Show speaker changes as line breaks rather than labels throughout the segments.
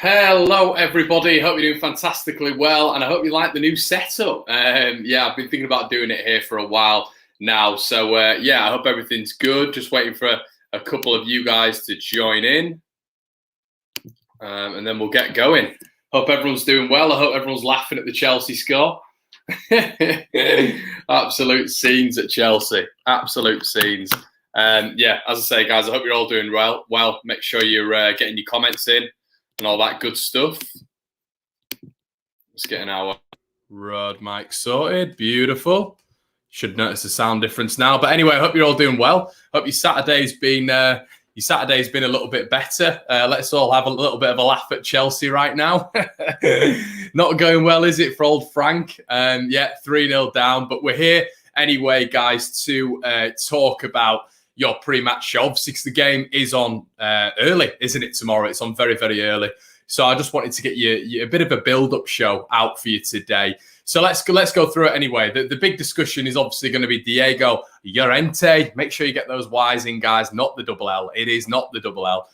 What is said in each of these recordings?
Hello, everybody. Hope you're doing fantastically well, and I hope you like the new setup. I've been thinking about doing it here for a while now. So, I hope everything's good. Just waiting for a couple of you guys to join in, and then we'll get going. Hope everyone's doing well. I hope everyone's laughing at the Chelsea score. Absolute scenes at Chelsea. Absolute scenes. As I say, guys, I hope you're all doing well. Well, make sure you're getting your comments in and all that good stuff. Let's get our Rode mic sorted. Beautiful. Should notice the sound difference now. But anyway, I hope you're all doing well. Hope your Saturday's been a little bit better. Let's all have a little bit of a laugh at Chelsea right now. Not going well, is it, for old Frank? 3-0 down. But we're here anyway, guys, to talk about your pre-match show. Obviously, because the game is on early, isn't it, tomorrow? It's on very, very early. So I just wanted to get you a bit of a build-up show out for you today. So let's go through it anyway. The big discussion is obviously going to be Diego Llorente. Make sure you get those Y's in, guys. Not the double L. It is not the double L.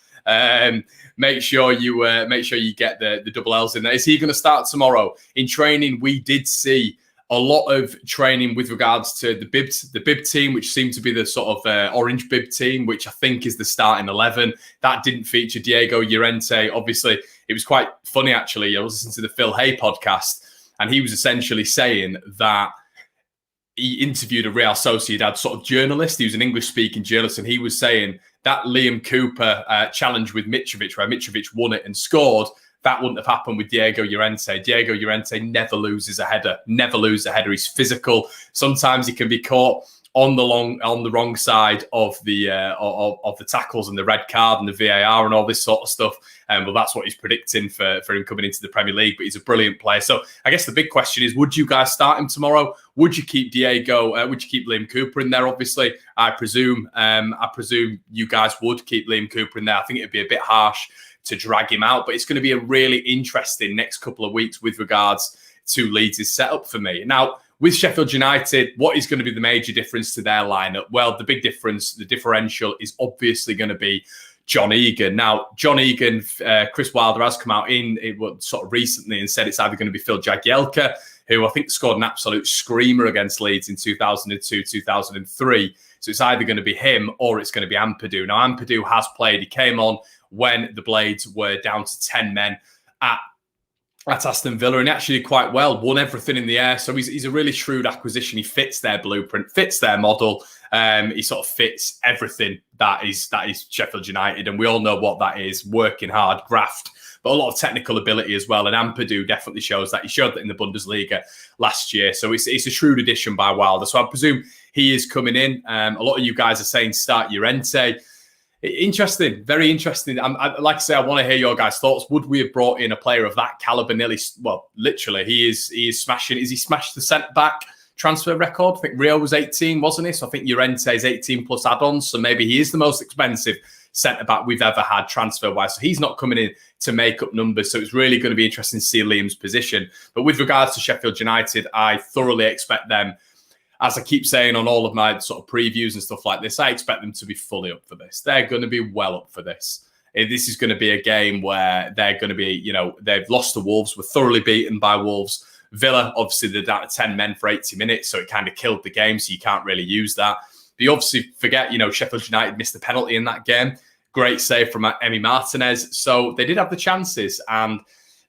Make sure you get the double L's in there. Is he going to start tomorrow? In training, we did see a lot of training with regards to the bib team, which seemed to be the sort of orange bib team, which I think is the starting 11. That didn't feature Diego Llorente. Obviously, it was quite funny, actually. I was listening to the Phil Hay podcast, and he was essentially saying that he interviewed a Real Sociedad sort of journalist. He was an English-speaking journalist, and he was saying that Liam Cooper challenge with Mitrovic, where Mitrovic won it and scored, that wouldn't have happened with Diego Llorente. Diego Llorente never loses a header. Never loses a header. He's physical. Sometimes he can be caught on the wrong side of the tackles and the red card and the VAR and all this sort of stuff. But that's what he's predicting for him coming into the Premier League. But he's a brilliant player. So I guess the big question is: would you guys start him tomorrow? Would you keep Diego? Would you keep Liam Cooper in there? Obviously, I presume you guys would keep Liam Cooper in there. I think it'd be a bit harsh to drag him out, but it's going to be a really interesting next couple of weeks with regards to Leeds' setup for me. Now, with Sheffield United, what is going to be the major difference to their lineup? Well, the big difference, the differential, is obviously going to be John Egan. Now, John Egan, Chris Wilder has come out sort of recently and said it's either going to be Phil Jagielka, who I think scored an absolute screamer against Leeds in 2002, 2003. So it's either going to be him or it's going to be Ampadu. Now, Ampadu has played. He came on when the Blades were down to 10 men at Aston Villa, and he actually did quite well, won everything in the air. So he's a really shrewd acquisition. He fits their blueprint, fits their model. He sort of fits everything that is Sheffield United, and we all know what that is: working hard, graft, but a lot of technical ability as well. And Ampadu definitely shows that. He showed that in the Bundesliga last year. So it's a shrewd addition by Wilder. So I presume he is coming in. A lot of you guys are saying start Llorente. Interesting, very interesting. Like I say, I want to hear your guys' thoughts. Would we have brought in a player of that caliber? Literally, he is smashing. Is he smashed the centre back transfer record? I think Rio was 18, wasn't he? So I think Llorente is 18 plus add-ons. So maybe he is the most expensive centre back we've ever had transfer wise. So he's not coming in to make up numbers. So it's really going to be interesting to see Liam's position. But with regards to Sheffield United, I thoroughly expect them, as I keep saying on all of my sort of previews and stuff like this, I expect them to be fully up for this. They're going to be well up for this. This is going to be a game where they're going to be, they've lost to Wolves, were thoroughly beaten by Wolves. Villa, obviously, they're down to 10 men for 80 minutes, so it kind of killed the game, so you can't really use that. But you obviously forget, Sheffield United missed the penalty in that game. Great save from Emi Martinez. So they did have the chances, and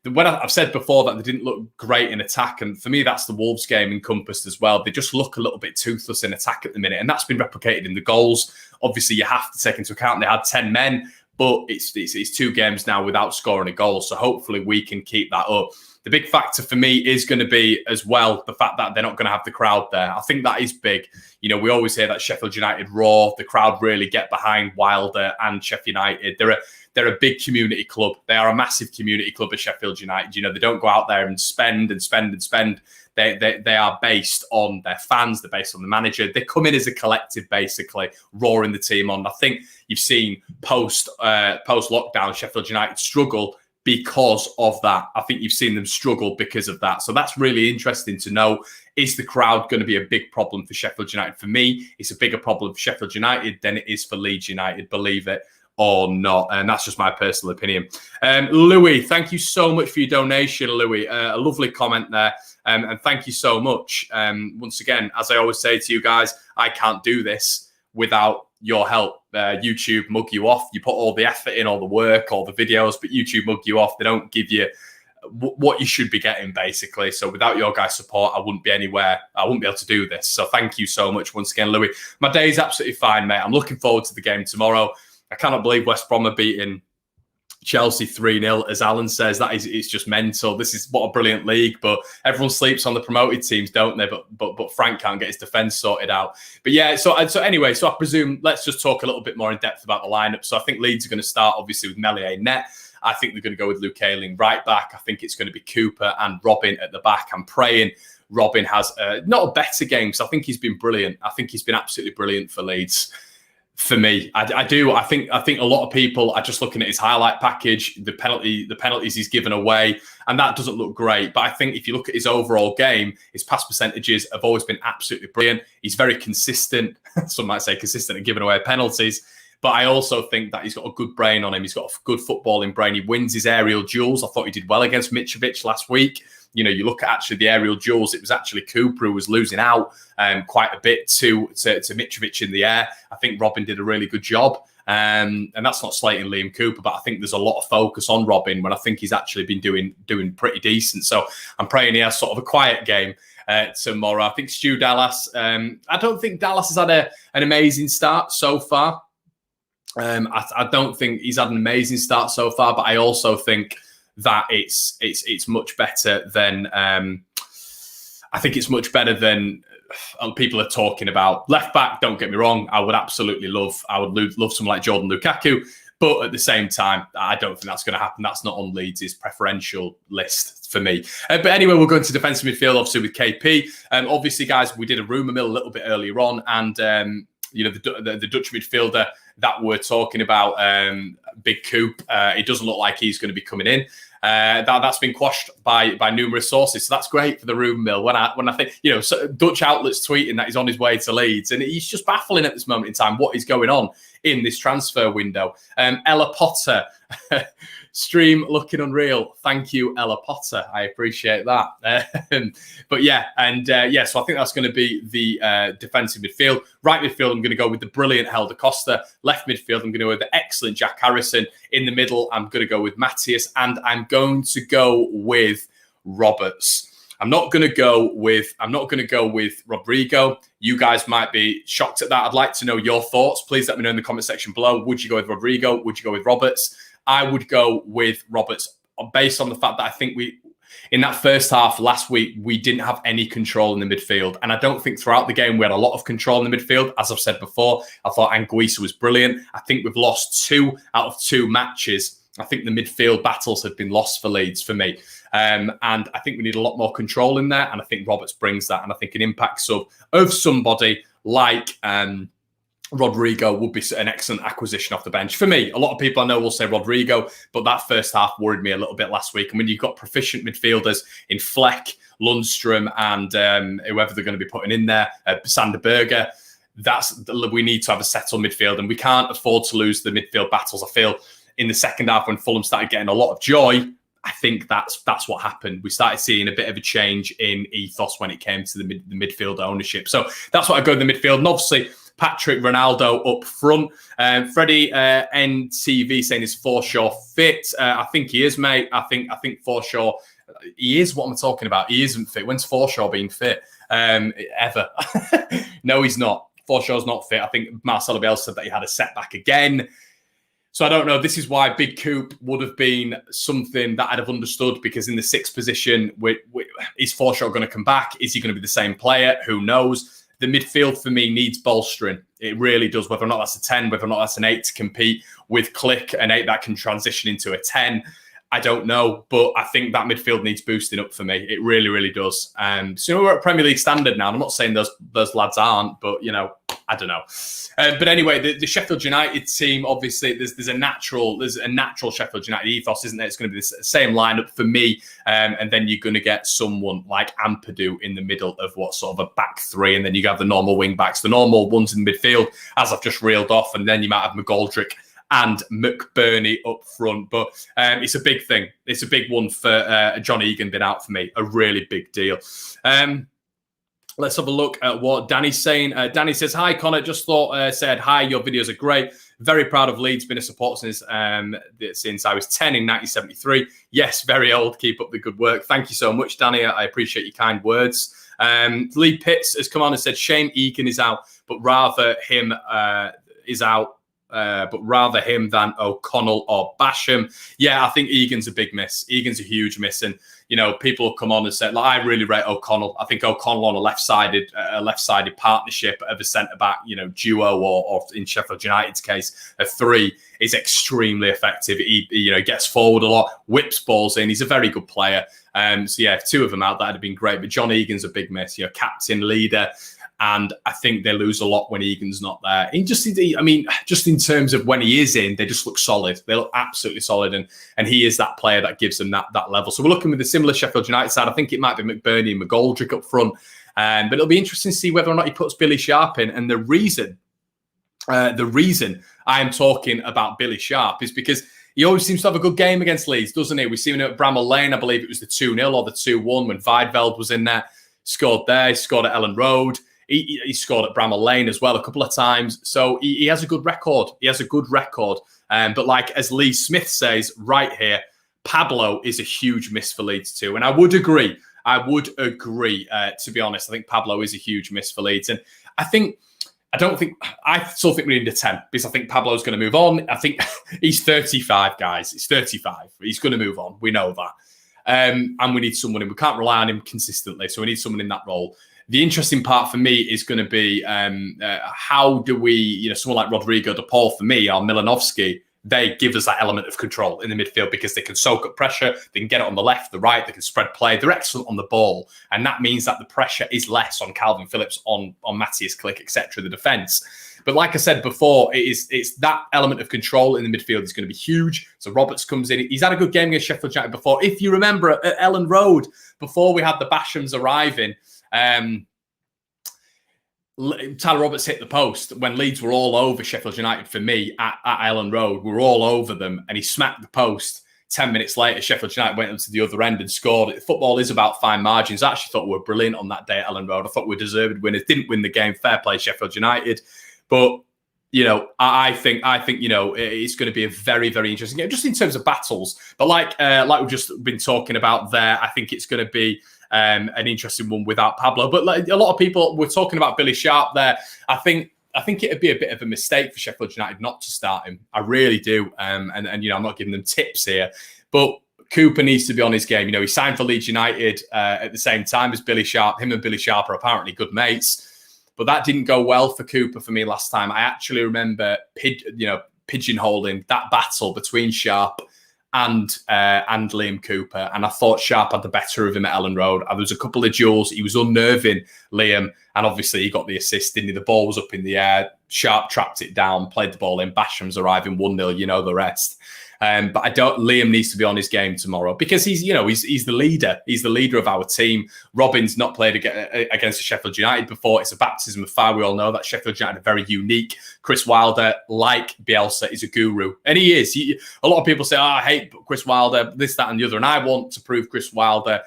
when I've said before that they didn't look great in attack, and for me, that's the Wolves game encompassed as well. They just look a little bit toothless in attack at the minute, and that's been replicated in the goals. Obviously, you have to take into account they had 10 men, but it's 2 games now without scoring a goal, so hopefully we can keep that up. The big factor for me is going to be, as well, the fact that they're not going to have the crowd there. I think that is big. We always hear that Sheffield United raw, the crowd really get behind Wilder and Sheffield United. They're a big community club. They are a massive community club at Sheffield United. They don't go out there and spend and spend and spend. They are based on their fans. They're based on the manager. They come in as a collective, basically, roaring the team on. I think you've seen post-lockdown Sheffield United struggle because of that. I think you've seen them struggle because of that. So that's really interesting to know. Is the crowd going to be a big problem for Sheffield United? For me, it's a bigger problem for Sheffield United than it is for Leeds United, believe it or not. And that's just my personal opinion. Louis, thank you so much for your donation, Louis. A lovely comment there. And thank you so much. Once again, as I always say to you guys, I can't do this without your help. YouTube mug you off. You put all the effort in, all the work, all the videos, but YouTube mug you off. They don't give you what you should be getting, basically. So without your guys' support, I wouldn't be anywhere. I wouldn't be able to do this. So thank you so much once again, Louis. My day is absolutely fine, mate. I'm looking forward to the game tomorrow. I cannot believe West Brom are beating Chelsea 3-0, as Alan says. It's just mental. This is what a brilliant league, but everyone sleeps on the promoted teams, don't they? But Frank can't get his defence sorted out. But yeah, so anyway, so I presume let's just talk a little bit more in depth about the lineup. So I think Leeds are going to start obviously with Meslier net. I think they're going to go with Luke Ayling right back. I think it's going to be Cooper and Robin at the back. I'm praying Robin has not a better game, because I think he's been brilliant. I think he's been absolutely brilliant for Leeds. For me, I do. I think a lot of people are just looking at his highlight package, the penalties he's given away, and that doesn't look great. But I think if you look at his overall game, his pass percentages have always been absolutely brilliant. He's very consistent. Some might say consistent at giving away penalties. But I also think that he's got a good brain on him. He's got a good footballing brain. He wins his aerial duels. I thought he did well against Mitrovic last week. You know, you look at actually the aerial duels, it was actually Cooper who was losing out quite a bit to Mitrovic in the air. I think Robin did a really good job. And that's not slating Liam Cooper, but I think there's a lot of focus on Robin when I think he's actually been doing pretty decent. So I'm praying he has sort of a quiet game tomorrow. I think Stu Dallas, I don't think Dallas has had an amazing start so far. I don't think he's had an amazing start so far, but I also think that it's much better than I think it's much better than people are talking about. Left back, don't get me wrong, I would absolutely love someone like Jordan Lukaku, but at the same time, I don't think that's going to happen. That's not on Leeds' preferential list for me. But anyway, we'll go into defensive midfield, obviously with KP. Obviously, guys, we did a rumour mill a little bit earlier on, and you know, the Dutch midfielder that we're talking about, Big Coop, it doesn't look like he's going to be coming in. That's been quashed by numerous sources, so that's great for the rumour mill. When I think, you know, so Dutch outlets tweeting that he's on his way to Leeds, and he's just baffling at this moment in time what is going on in this transfer window. Ella Potter, stream looking unreal. Thank you, Ella Potter. I appreciate that. But yeah, and so I think that's going to be the defensive midfield. Right midfield, I'm going to go with the brilliant Helder Costa. Left midfield, I'm going to go with the excellent Jack Harrison. In the middle, I'm going to go with Matthias, and I'm going to go with Roberts. I'm not going to go with Rodrigo. You guys might be shocked at that. I'd like to know your thoughts. Please let me know in the comment section below. Would you go with Rodrigo? Would you go with Roberts? I would go with Roberts based on the fact that I think in that first half last week, we didn't have any control in the midfield. And I don't think throughout the game we had a lot of control in the midfield. As I've said before, I thought Anguissa was brilliant. I think we've lost 2 out of 2 matches. I think the midfield battles have been lost for Leeds for me. And I think we need a lot more control in there. And I think Roberts brings that. And I think an impact sub of somebody like Rodrigo would be an excellent acquisition off the bench. For me, a lot of people I know will say Rodrigo, but that first half worried me a little bit last week. And when you've got proficient midfielders in Fleck, Lundstrom, and whoever they're going to be putting in there, Sander Berger, we need to have a settled midfield. And we can't afford to lose the midfield battles. I feel in the second half when Fulham started getting a lot of joy, I think that's what happened. We started seeing a bit of a change in ethos when it came to the midfield ownership. So that's what I go to the midfield. And obviously, Patrick Ronaldo up front. Freddie NTV saying is Forshaw fit. I think he is, mate. I think Forshaw, he is. What I'm talking about. He isn't fit. When's Forshaw being fit? Ever? No, he's not. Forshaw's not fit. I think Marcelo Bielsa said that he had a setback again. So I don't know. This is why Big Coop would have been something that I'd have understood, because in the 6th position, is Forshaw going to come back? Is he going to be the same player? Who knows? The midfield for me needs bolstering. It really does. Whether or not that's a 10, whether or not that's an 8 to compete with Click, an 8 that can transition into a 10. I don't know, but I think that midfield needs boosting up for me. It really, really does. So we're at Premier League standard now. I'm not saying those lads aren't, but you know, I don't know. But anyway, the Sheffield United team, obviously, there's a natural Sheffield United ethos, isn't there? It's going to be the same lineup for me, and then you're going to get someone like Ampadu in the middle of what sort of a back 3, and then you have the normal wing backs, the normal ones in the midfield, as I've just reeled off, and then you might have McGoldrick and McBurney up front. But it's a big thing. It's a big one for John Egan being out for me. A really big deal. Let's have a look at what Danny's saying. Danny says, hi, Connor. Just said, hi, your videos are great. Very proud of Leeds. Been a supporter since I was 10 in 1973. Yes, very old. Keep up the good work. Thank you so much, Danny. I appreciate your kind words. Lee Pitts has come on and said, shame Egan is out, but rather him than O'Connell or Basham. Yeah, I think Egan's a big miss. Egan's a huge miss. And, you know, people will come on and say, like, I really rate O'Connell. I think O'Connell on a left-sided partnership of a centre-back, you know, duo or in Sheffield United's case, a three is extremely effective. He gets forward a lot, whips balls in. He's a very good player. So, yeah, if two of them out, that'd have been great. But John Egan's a big miss, you know, captain, leader. And I think they lose a lot when Egan's not there. Just in terms of when he is in, they just look solid. They look absolutely solid. And he is that player that gives them that level. So we're looking with a similar Sheffield United side. I think it might be McBurney and McGoldrick up front. But it'll be interesting to see whether or not he puts Billy Sharp in. And the reason I am talking about Billy Sharp is because he always seems to have a good game against Leeds, doesn't he? We've seen him at Bramall Lane. I believe it was the 2-0 or the 2-1 when Weidveld was in there. Scored there. He scored at Ellen Road. He scored at Bramall Lane as well a couple of times. So he has a good record. But like as Lee Smith says right here, Pablo is a huge miss for Leeds too. And I would agree, to be honest. I think Pablo is a huge miss for Leeds. And I still think we need a 10 because I think Pablo's going to move on. I think he's 35, guys. He's 35. He's going to move on. We know that. And we need someone, and we can't rely on him consistently. So we need someone in that role. The interesting part for me is going to be how do we, someone like Rodrigo de Paul for me or Milanovsky, they give us that element of control in the midfield because they can soak up pressure, they can get it on the left, the right, they can spread play. They're excellent on the ball. And that means that the pressure is less on Calvin Phillips, on Matthias Klick, etc., the defence. But like I said before, it's that element of control in the midfield is going to be huge. So Roberts comes in. He's had a good game against Sheffield United before. If you remember at Ellen Road, before we had the Bashams arriving, Tyler Roberts hit the post when Leeds were all over Sheffield United for me at Ellen Road. We were all over them and he smacked the post. 10 minutes later, Sheffield United went up to the other end and scored. Football is about fine margins. I actually thought we were brilliant on that day at Ellen Road. I thought we were deserved winners. Didn't win the game. Fair play, Sheffield United. But, I think it's going to be a very, very interesting game, just in terms of battles. But like we've just been talking about there, I think it's going to be an interesting one without Pablo. But like a lot of people were talking about Billy Sharp there. I think it'd be a bit of a mistake for Sheffield United not to start him. I really do. And I'm not giving them tips here, but Cooper needs to be on his game. He signed for Leeds United at the same time as Billy Sharp. Him and Billy Sharp are apparently good mates, but that didn't go well for Cooper for me last time. I actually remember pigeonholing that battle between Sharp and Liam Cooper, and I thought Sharp had the better of him at Ellen Road. There was a couple of duels. He was unnerving Liam, and obviously he got the assist, didn't he? The ball was up in the air. Sharp trapped it down, played the ball in. Basham's arriving 1-0. You know the rest. But Liam needs to be on his game tomorrow because he's the leader. He's the leader of our team. Robin's not played against Sheffield United before. It's a baptism of fire. We all know that Sheffield United are very unique. Chris Wilder, like Bielsa, is a guru. And he is. A lot of people say, I hate Chris Wilder, this, that, and the other. And I want to prove Chris Wilder,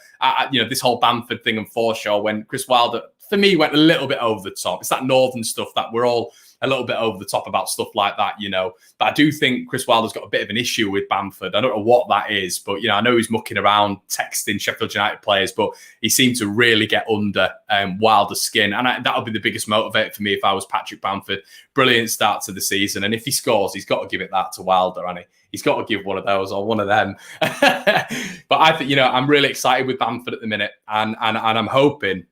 this whole Bamford thing and Forshaw, when Chris Wilder, for me, went a little bit over the top. It's that northern stuff that we're all a little bit over the top about, stuff like that, But I do think Chris Wilder's got a bit of an issue with Bamford. I don't know what that is, but, I know he's mucking around, texting Sheffield United players, but he seemed to really get under Wilder's skin. And that'll be the biggest motivator for me if I was Patrick Bamford. Brilliant start to the season. And if he scores, he's got to give it that to Wilder, hasn't he? He's got to give one of those or one of them. But I think, I'm really excited with Bamford at the minute. And I'm hoping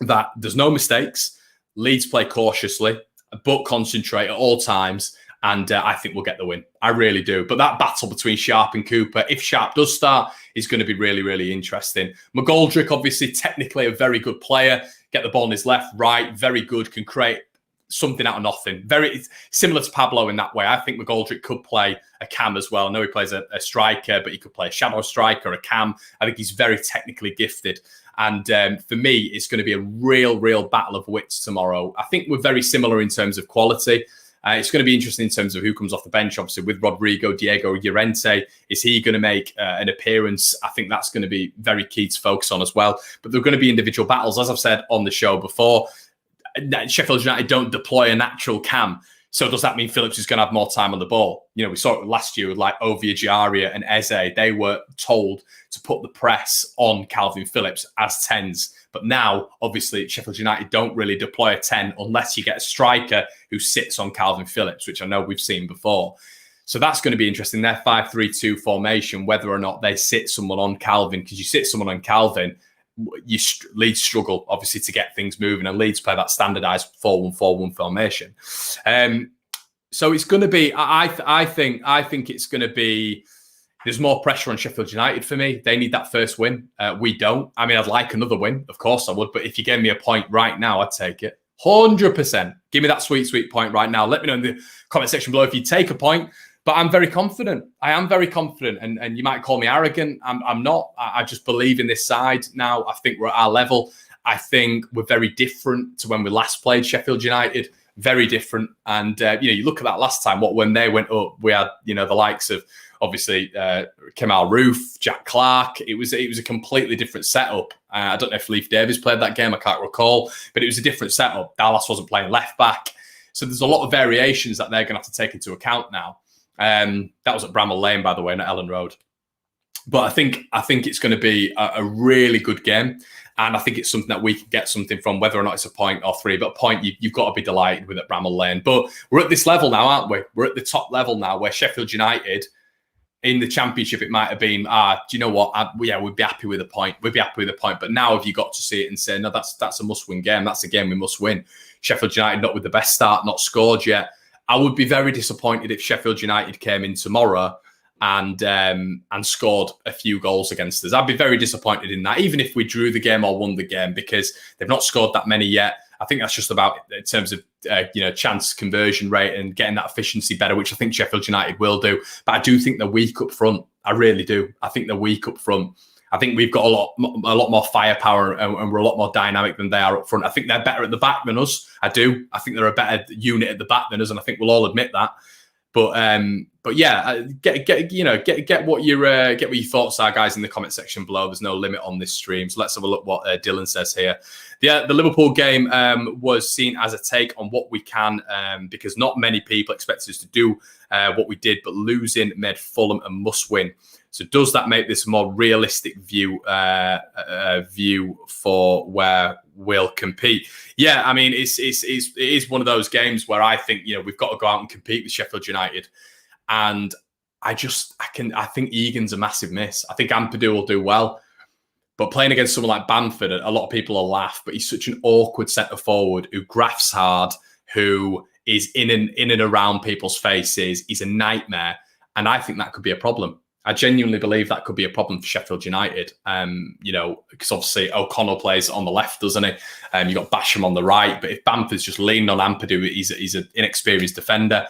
that there's no mistakes. Leeds play cautiously, but concentrate at all times. And I think we'll get the win. I really do. But that battle between Sharp and Cooper, if Sharp does start, is going to be really, really interesting. McGoldrick, obviously, technically a very good player. Get the ball on his left, right, very good, can create something out of nothing. Very similar to Pablo in that way. I think McGoldrick could play a cam as well. I know he plays a striker, but he could play a shadow striker, a cam. I think he's very technically gifted. And for me, it's going to be a real battle of wits tomorrow. I think we're very similar in terms of quality. It's going to be interesting in terms of who comes off the bench. Obviously, with Rodrigo, Diego Llorente, is he going to make an appearance? I think that's going to be very key to focus on as well. But there are going to be individual battles. As I've said on the show before, Sheffield United don't deploy a natural cam. So does that mean Phillips is going to have more time on the ball? You know, we saw it last year with like Ovia Giaria and Eze. They were told to put the press on Calvin Phillips as 10s. But now, obviously, Sheffield United don't really deploy a 10 unless you get a striker who sits on Calvin Phillips, which I know we've seen before. So that's going to be interesting. Their 5-3-2 formation, whether or not they sit someone on Calvin, because you sit someone on Calvin, Leeds struggle obviously to get things moving, and Leeds play that standardised 4-1-4-1 formation. So it's going to be. I think it's going to be. There's more pressure on Sheffield United for me. They need that first win. We don't. I mean, I'd like another win, of course I would. But if you gave me a point right now, I'd take it 100%. Give me that sweet point right now. Let me know in the comment section below if you take a point. But I'm very confident. I am very confident. And you might call me arrogant. I'm not. I just believe in this side now. I think we're at our level. I think we're very different to when we last played Sheffield United. Very different. And, you look at that last time, when they went up, we had, the likes of, obviously, Kemal Roof, Jack Clark. It was a completely different setup. I don't know if Leif Davis played that game. I can't recall. But it was a different setup. Dallas wasn't playing left back. So there's a lot of variations that they're going to have to take into account now. That was at Bramall Lane, by the way, not Ellen Road. But I think it's going to be a really good game. And I think it's something that we can get something from, whether or not it's a point or 3. But a point you've got to be delighted with at Bramall Lane. But we're at this level now, aren't we? We're at the top level now where Sheffield United, in the Championship, it might have been, do you know what? We'd be happy with a point. We'd be happy with a point. But now have you got to see it and say, no, that's a must-win game. That's a game we must win. Sheffield United not with the best start, not scored yet. I would be very disappointed if Sheffield United came in tomorrow and scored a few goals against us. I'd be very disappointed in that, even if we drew the game or won the game, because they've not scored that many yet. I think that's just about in terms of chance conversion rate and getting that efficiency better, which I think Sheffield United will do. But I do think they're weak up front. I really do. I think they're weak up front. I think we've got a lot more firepower and we're a lot more dynamic than they are up front. I think they're better at the back than us. I do. I think they're a better unit at the back than us, and I think we'll all admit that. But yeah, get what your thoughts are, guys, in the comment section below. There's no limit on this stream, so let's have a look what Dylan says here. The Liverpool game was seen as a take on what we can, because not many people expected us to do what we did, but losing made Fulham a must win. So does that make this a more realistic view for where we'll compete? Yeah, I mean, it is one of those games where I think we've got to go out and compete with Sheffield United, and I think Egan's a massive miss. I think Ampadu will do well, but playing against someone like Bamford, a lot of people will laugh, but he's such an awkward centre forward who grafts hard, who is in and around people's faces. He's a nightmare, and I think that could be a problem. I genuinely believe that could be a problem for Sheffield United, because obviously O'Connell plays on the left, doesn't he? You've got Basham on the right, but if Bamford's just leaning on Ampadu, he's an inexperienced defender.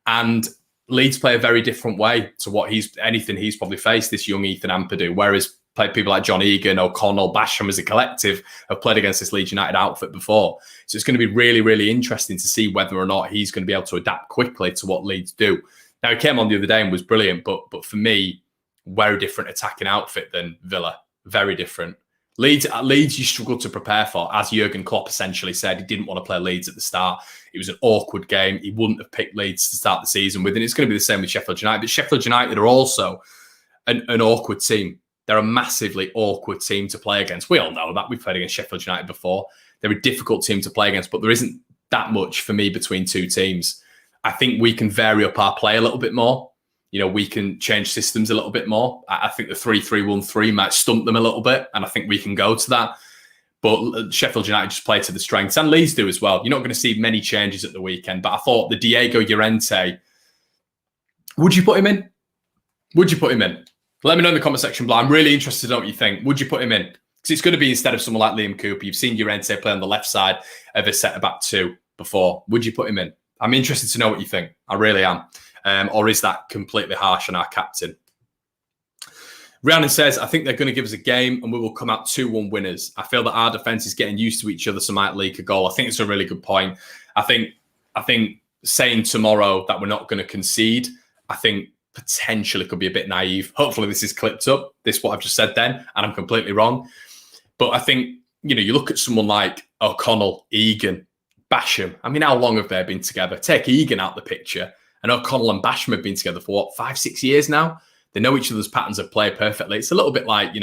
And Leeds play a very different way to anything he's probably faced, this young Ethan Ampadu, whereas people like John Egan, O'Connell, Basham as a collective have played against this Leeds United outfit before. So it's going to be really, really interesting to see whether or not he's going to be able to adapt quickly to what Leeds do. Now, he came on the other day and was brilliant, but for me, very different attacking outfit than Villa. Very different. Leeds, you struggled to prepare for, as Jurgen Klopp essentially said. He didn't want to play Leeds at the start. It was an awkward game. He wouldn't have picked Leeds to start the season with, and it's going to be the same with Sheffield United. But Sheffield United are also an awkward team. They're a massively awkward team to play against. We all know that. We've played against Sheffield United before. They're a difficult team to play against, but there isn't that much for me between two teams. I think we can vary up our play a little bit more. We can change systems a little bit more. I think the 3-3-1-3 might stump them a little bit, and I think we can go to that. But Sheffield United just play to the strengths, and Leeds do as well. You're not going to see many changes at the weekend, but I thought the Diego Llorente, would you put him in? Would you put him in? Let me know in the comment section below. I'm really interested to know what you think. Would you put him in? Because it's going to be instead of someone like Liam Cooper. You've seen Llorente play on the left side of a centre-back 2 before. Would you put him in? I'm interested to know what you think. I really am. Or is that completely harsh on our captain? Rhiannon says, I think they're going to give us a game and we will come out 2-1 winners. I feel that our defence is getting used to each other, so might leak a goal. I think it's a really good point. I think saying tomorrow that we're not going to concede, I think potentially could be a bit naive. Hopefully this is clipped up, this what I've just said then, and I'm completely wrong. But I think, you look at someone like O'Connell, Egan, Basham. I mean, how long have they been together? Take Egan out the picture, and O'Connell and Basham have been together for, 5-6 years now? They know each other's patterns of play perfectly. It's a little bit like,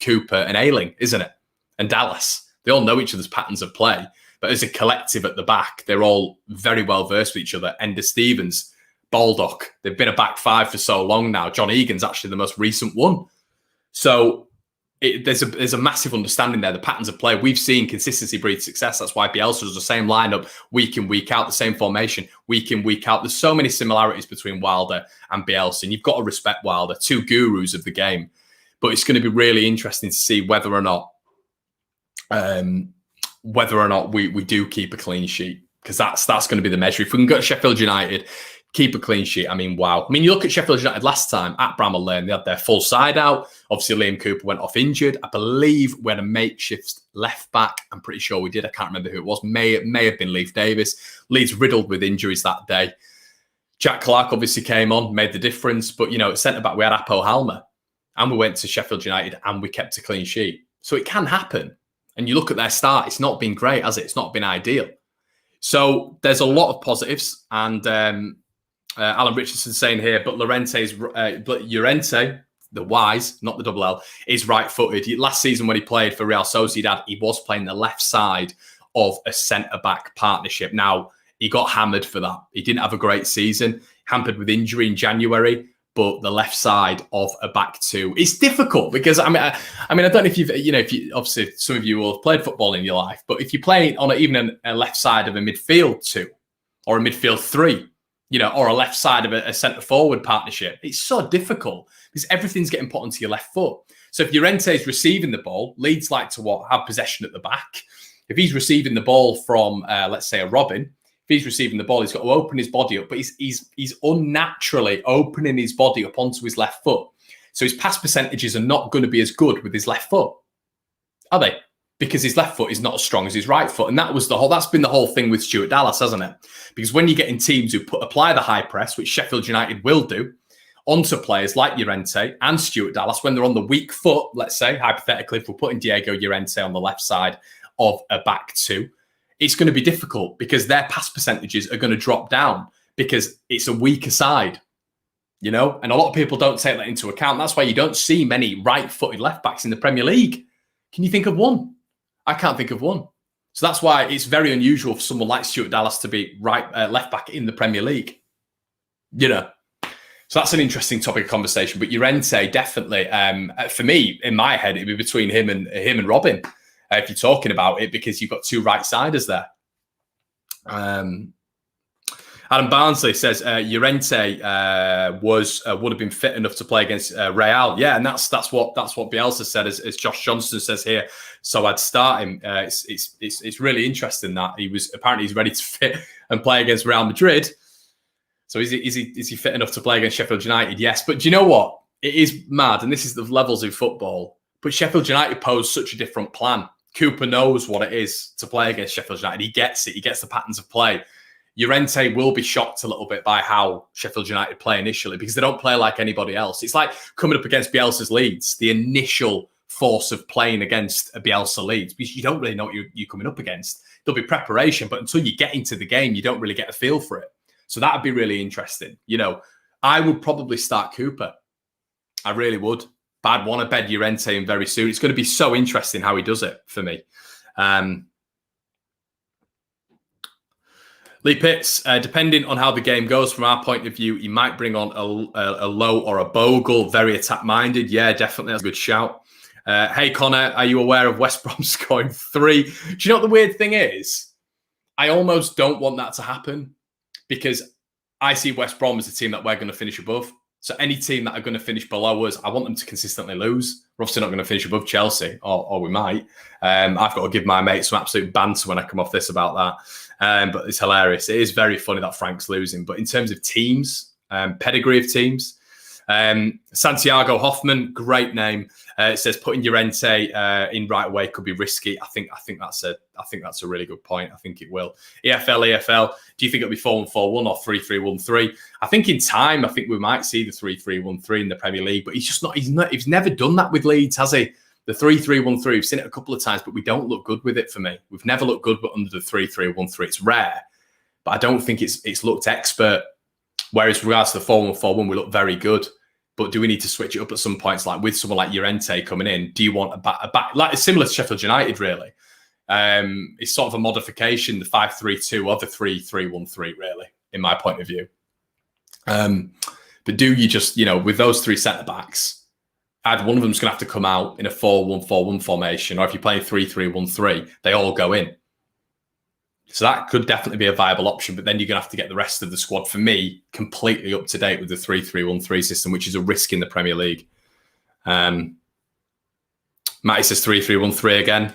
Cooper and Ayling, isn't it? And Dallas. They all know each other's patterns of play. But as a collective at the back, they're all very well versed with each other. Ender Stevens, Baldock, they've been a back five for so long now. John Egan's actually the most recent one. So there's a massive understanding there. The patterns of play, we've seen consistency breeds success. That's why Bielsa does the same lineup week in, week out, the same formation week in, week out. There's so many similarities between Wilder and Bielsa, and you've got to respect Wilder, two gurus of the game. But it's going to be really interesting to see whether or not we do keep a clean sheet, because that's going to be the measure. If we can go to Sheffield United, keep a clean sheet, I mean, wow. I mean, you look at Sheffield United last time at Bramall Lane, they had their full side out. Obviously, Liam Cooper went off injured. I believe we had a makeshift left back. I'm pretty sure we did. I can't remember who it was. May have been Leif Davis. Leeds riddled with injuries that day. Jack Clark obviously came on, made the difference. But, at centre-back, we had Apo Halmer. And we went to Sheffield United and we kept a clean sheet. So it can happen. And you look at their start, it's not been great, has it? It's not been ideal. So there's a lot of positives. And Alan Richardson saying here, but Llorente, the Y's, not the double L, is right-footed. Last season when he played for Real Sociedad, he was playing the left side of a centre-back partnership. Now, he got hammered for that. He didn't have a great season, hampered with injury in January. But the left side of a back two, it's difficult because I don't know if you've obviously some of you will have played football in your life, but if you play on even a left side of a midfield two or a midfield three, or a left side of a centre forward partnership, it's so difficult because everything's getting put onto your left foot. So if Llorente is receiving the ball, Leeds like to have possession at the back. If he's receiving the ball from let's say a Robin. If he's receiving the ball, he's got to open his body up, but he's unnaturally opening his body up onto his left foot. So his pass percentages are not going to be as good with his left foot, are they? Because his left foot is not as strong as his right foot. And that's been the whole thing with Stuart Dallas, hasn't it? Because when you get in teams who apply the high press, which Sheffield United will do, onto players like Llorente and Stuart Dallas, when they're on the weak foot, let's say, hypothetically, if we're putting Diego Llorente on the left side of a back two, it's going to be difficult because their pass percentages are going to drop down because it's a weaker side, and a lot of people don't take that into account. That's why you don't see many right-footed left-backs in the Premier League. Can you think of one? I can't think of one. So that's why it's very unusual for someone like Stuart Dallas to be left-back in the Premier League, So that's an interesting topic of conversation. But Llorente, definitely, for me, in my head, it'd be between him and Robin. If you're talking about it, because you've got two right-siders there. Adam Barnsley says Llorente would have been fit enough to play against Real. Yeah, and that's what Bielsa said, as Josh Johnson says here. So I'd start him. It's really interesting that he's ready to fit and play against Real Madrid. So is he fit enough to play against Sheffield United? Yes, but do you know what? It is mad, and this is the levels of football. But Sheffield United pose such a different plan. Cooper knows what it is to play against Sheffield United. He gets it. He gets the patterns of play. Llorente will be shocked a little bit by how Sheffield United play initially because they don't play like anybody else. It's like coming up against Bielsa's Leeds, the initial force of playing against a Bielsa Leeds, because you don't really know what you're coming up against. There'll be preparation, but until you get into the game, you don't really get a feel for it. So that would be really interesting. I would probably start Cooper. I really would. But I'd want to bed Llorente in very soon. It's going to be so interesting how he does it for me. Lee Pitts, depending on how the game goes from our point of view, he might bring on a Low or a Bogle, very attack-minded. Yeah, definitely. That's a good shout. Hey, Connor, are you aware of West Brom scoring 3? Do you know what the weird thing is? I almost don't want that to happen because I see West Brom as a team that we're going to finish above. So any team that are going to finish below us, I want them to consistently lose. We're obviously not going to finish above Chelsea, or we might. I've got to give my mate some absolute banter when I come off this about that. But it's hilarious. It is very funny that Frank's losing. But in terms of teams, pedigree of teams, Santiago Hoffman, great name. It says putting Llorente in right away could be risky. I think that's a really good point. I think it will. EFL. Do you think it'll be 4-1-4-1 or 3-3-1-3? I think in time, I think we might see the 3-3-1-3 in the Premier League. But he's just not. He's never done that with Leeds, has he? The 3-3-1-3. We've seen it a couple of times, but we don't look good with it. For me, we've never looked good, but under the 3-3-1-3, it's rare. But I don't think it's looked expert. Whereas with regards to the 4-1-4-1, we look very good. But do we need to switch it up at some points? Like with someone like Llorente coming in, do you want a back like it's similar to Sheffield United, really? It's sort of a modification, the 5-3-2 or the 3-3-1-3, really, in my point of view. But do you just, with those three centre backs, either one of them's going to have to come out in a 4-1-4-1 formation, or if you're playing 3-3-1-3, they all go in. So that could definitely be a viable option, but then you're going to have to get the rest of the squad, for me, completely up to date with the 3-3-1-3 system, which is a risk in the Premier League. Matty says 3-3-1-3 again.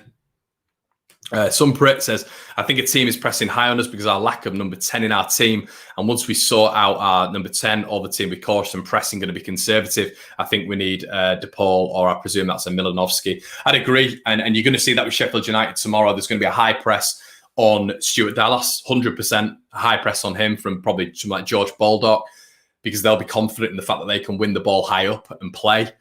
Sunprit says, I think a team is pressing high on us because of our lack of number 10 in our team. And once we sort out our number 10, all the team with caution and pressing going to be conservative. I think we need De Paul, or I presume that's a Milanovsky. I'd agree. And you're going to see that with Sheffield United tomorrow. There's going to be a high press on Stuart Dallas, 100% high press on him from probably someone like George Baldock, because they'll be confident in the fact that they can win the ball high up and play.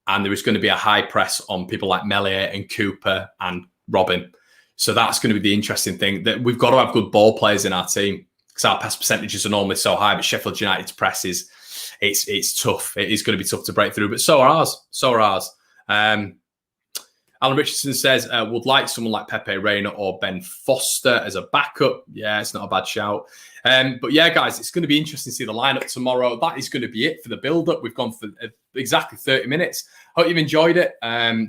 And there is going to be a high press on people like Meslier and Cooper and Robin. So that's going to be the interesting thing, that we've got to have good ball players in our team, because our pass percentages are normally so high, but Sheffield United's press it's tough. It is going to be tough to break through, but so are ours. Alan Richardson says, would like someone like Pepe Reina or Ben Foster as a backup. Yeah, it's not a bad shout. But yeah, guys, it's going to be interesting to see the lineup tomorrow. That is going to be it for the build-up. We've gone for exactly 30 minutes. Hope you've enjoyed it.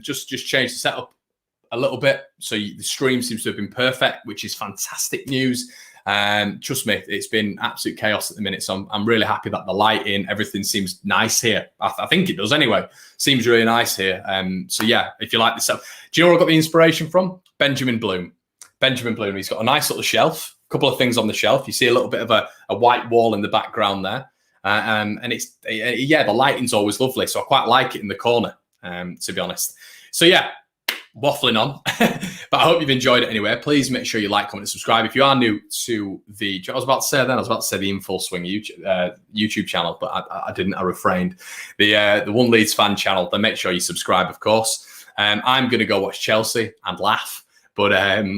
Just changed the setup a little bit. So the stream seems to have been perfect, which is fantastic news. Trust me, it's been absolute chaos at the minute. So I'm really happy that the lighting, everything seems nice here. I think it does anyway. Seems really nice here. So yeah, if you like this stuff. Do you know where I got the inspiration from? Benjamin Bloom. He's got a nice little shelf, a couple of things on the shelf. You see a little bit of a white wall in the background there. And the lighting's always lovely. So I quite like it in the corner, to be honest. So yeah, waffling on, but I hope you've enjoyed it anyway. Please make sure you like, comment, and subscribe. If you are new to the, I was about to say the In Full Swing YouTube channel, but I didn't. I refrained. The One Leeds fan channel. Then make sure you subscribe, of course. I'm going to go watch Chelsea and laugh. But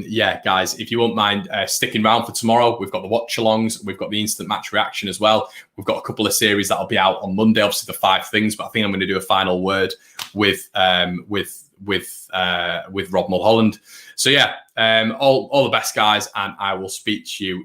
yeah, guys, if you won't mind sticking around for tomorrow, we've got the watch-alongs, we've got the instant match reaction as well. We've got a couple of series that'll be out on Monday, obviously the 5 things, but I think I'm going to do a final word with Rob Mulholland. So yeah, all the best, guys, and I will speak to you